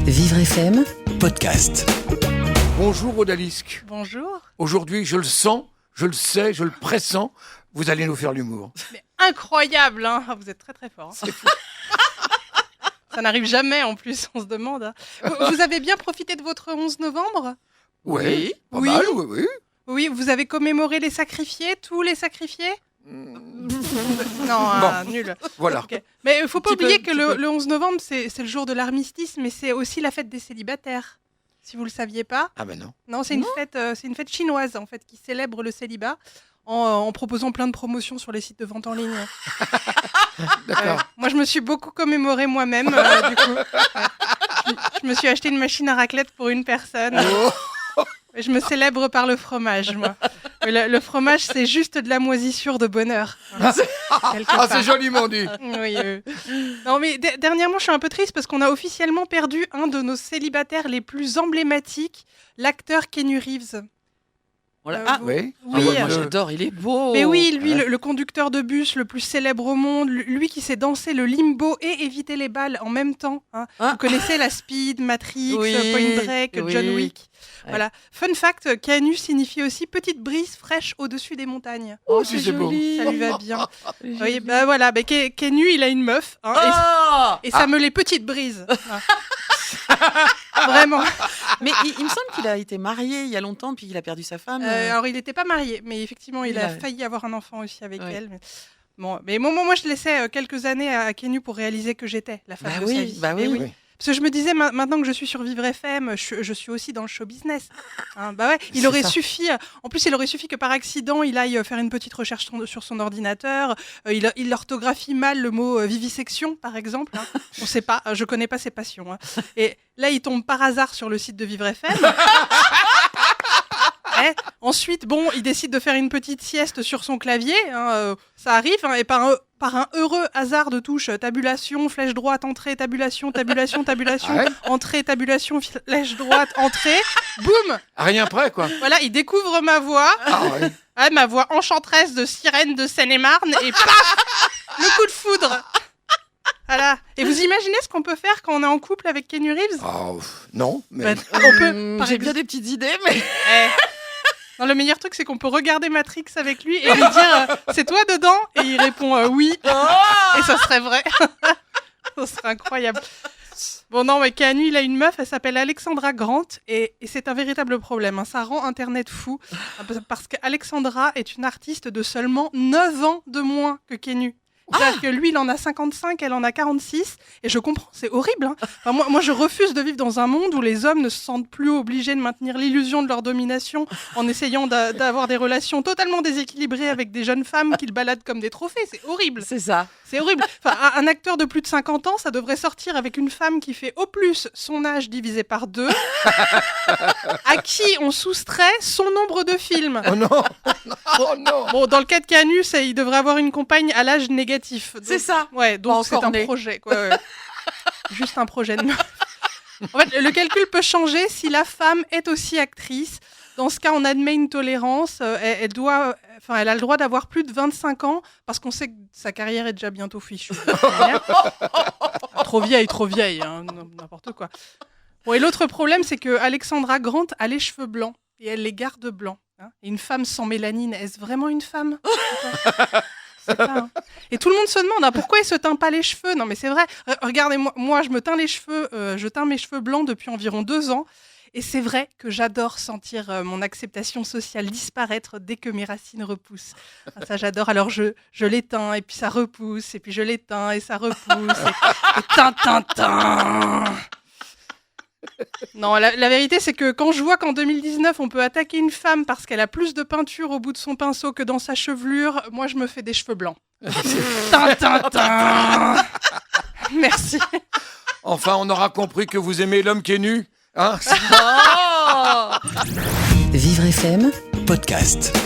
Vivre FM podcast. Bonjour Odalisque. Bonjour. Aujourd'hui, je le sens, je le sais, je le pressens, vous allez nous faire l'humour. Mais incroyable, hein. Vous êtes très très fort. Hein. C'est fou. Ça n'arrive jamais en plus, on se demande. Hein. Vous avez bien profité de votre 11 novembre ? Oui, pas Oui. mal, oui. Oui, vous avez commémoré les sacrifiés, tous les sacrifiés ? Non, nul. Voilà. Ok. Mais il ne faut pas Un petit oublier peu, que un petit le 11 novembre, c'est le jour de l'armistice, mais c'est aussi la fête des célibataires. Si vous ne le saviez pas. Ah ben non. Non, c'est une fête chinoise en fait qui célèbre le célibat en proposant plein de promotions sur les sites de vente en ligne. D'accord. Moi, je me suis beaucoup commémorée moi-même. Du coup, je me suis acheté une machine à raclette pour une personne. Je me célèbre par le fromage, moi. Le fromage, c'est juste de la moisissure de bonheur. Quelque Ah, part. c'est joliment dit. Oui. Non, mais dernièrement, je suis un peu triste parce qu'on a officiellement perdu un de nos célibataires les plus emblématiques, l'acteur Keanu Reeves. Oui. Oui, moi j'adore, il est beau. Mais oui, lui, le conducteur de bus le plus célèbre au monde, lui qui sait danser le limbo et éviter les balles en même temps. Hein. Ah. Vous connaissez la Speed, Matrix, Oui, Point Break, oui. John Wick. Ouais. Voilà. Fun fact, Keanu signifie aussi petite brise fraîche au-dessus des montagnes. Oh, si c'est beau. Ça lui va bien. Oui, bah voilà, bah, Keanu, il a une meuf. Hein, Ah et ça me les petites brises. Vraiment. Mais il me semble qu'il a été marié il y a longtemps, puis qu'il a perdu sa femme. Alors, il n'était pas marié, mais effectivement, il a Ouais. failli avoir un enfant aussi avec Ouais. elle. Mais moi, je laissais quelques années à Keanu pour réaliser que j'étais la femme Bah de sa oui, vie. bah Eh oui. Oui. Parce que je me disais, maintenant que je suis sur Vivre FM, je suis aussi dans le show business. Hein, bah ouais, il C'est aurait ça. suffi. En plus, il aurait suffi que par accident, il aille faire une petite recherche sur son ordinateur. Il orthographie mal le mot vivisection, par exemple. Hein. On sait pas, je connais pas ses passions. Hein. Et là, il tombe par hasard sur le site de Vivre FM. Ensuite, il décide de faire une petite sieste sur son clavier. Hein, ça arrive, hein, et par un heureux hasard de touche, tabulation, flèche droite, entrée, tabulation, tabulation, tabulation, Ah ouais. entrée, tabulation, flèche droite, entrée, boum. Rien près, quoi. Voilà, il découvre ma voix, Ah ouais. ma voix enchanteresse de sirène de Seine-et-Marne, et paf, le coup de foudre. Voilà. Et vous imaginez ce qu'on peut faire quand on est en couple avec Keanu Reeves ? Ah, non, mais... On peut, par J'ai exemple- bien des petites idées, mais. Non, le meilleur truc, c'est qu'on peut regarder Matrix avec lui et lui dire c'est toi dedans ? Et il répond oui. Et ça serait vrai. Ça serait incroyable. Bon, non, mais Keanu, il a une meuf, elle s'appelle Alexandra Grant et c'est un véritable problème. Hein. Ça rend Internet fou parce qu'Alexandra est une artiste de seulement 9 ans de moins que Keanu. C'est-à-dire que lui, il en a 55, elle en a 46. Et je comprends, c'est horrible. Hein. Enfin, moi, je refuse de vivre dans un monde où les hommes ne se sentent plus obligés de maintenir l'illusion de leur domination en essayant d'avoir des relations totalement déséquilibrées avec des jeunes femmes qu'ils baladent comme des trophées. C'est horrible. C'est ça. C'est horrible. Enfin, un acteur de plus de 50 ans, ça devrait sortir avec une femme qui fait au plus son âge divisé par 2, à qui on soustrait son nombre de films. Oh non. Oh non. Bon, dans le cas de Keanu, il devrait avoir une compagne à l'âge négatif. Donc, C'est ça. Ouais, donc Pas c'est encore un né. projet, quoi. Ouais. Juste un projet de meuf. En fait, le calcul peut changer si la femme est aussi actrice. Dans ce cas, on admet une tolérance. Elle a le droit d'avoir plus de 25 ans parce qu'on sait que sa carrière est déjà bientôt fichue. Trop vieille, hein, n'importe quoi. Bon, et l'autre problème, c'est que Alexandra Grant a les cheveux blancs et elle les garde blancs. Hein. Et une femme sans mélanine, est-ce vraiment une femme ? C'est pas, hein. Et tout le monde se demande pourquoi il se teint pas les cheveux. Non, mais c'est vrai. Regardez, moi, je me teins les cheveux. Je teins mes cheveux blancs depuis environ 2 ans. Et c'est vrai que j'adore sentir mon acceptation sociale disparaître dès que mes racines repoussent. Ah, ça, j'adore. Alors, je l'éteins, et puis ça repousse, et puis je l'éteins, et ça repousse. Et tin. Non, la vérité, c'est que quand je vois qu'en 2019, on peut attaquer une femme parce qu'elle a plus de peinture au bout de son pinceau que dans sa chevelure, moi, je me fais des cheveux blancs. Tin. Merci. Enfin, on aura compris que vous aimez l'homme qui est nu. Hein. Oh Vivre FM Podcast.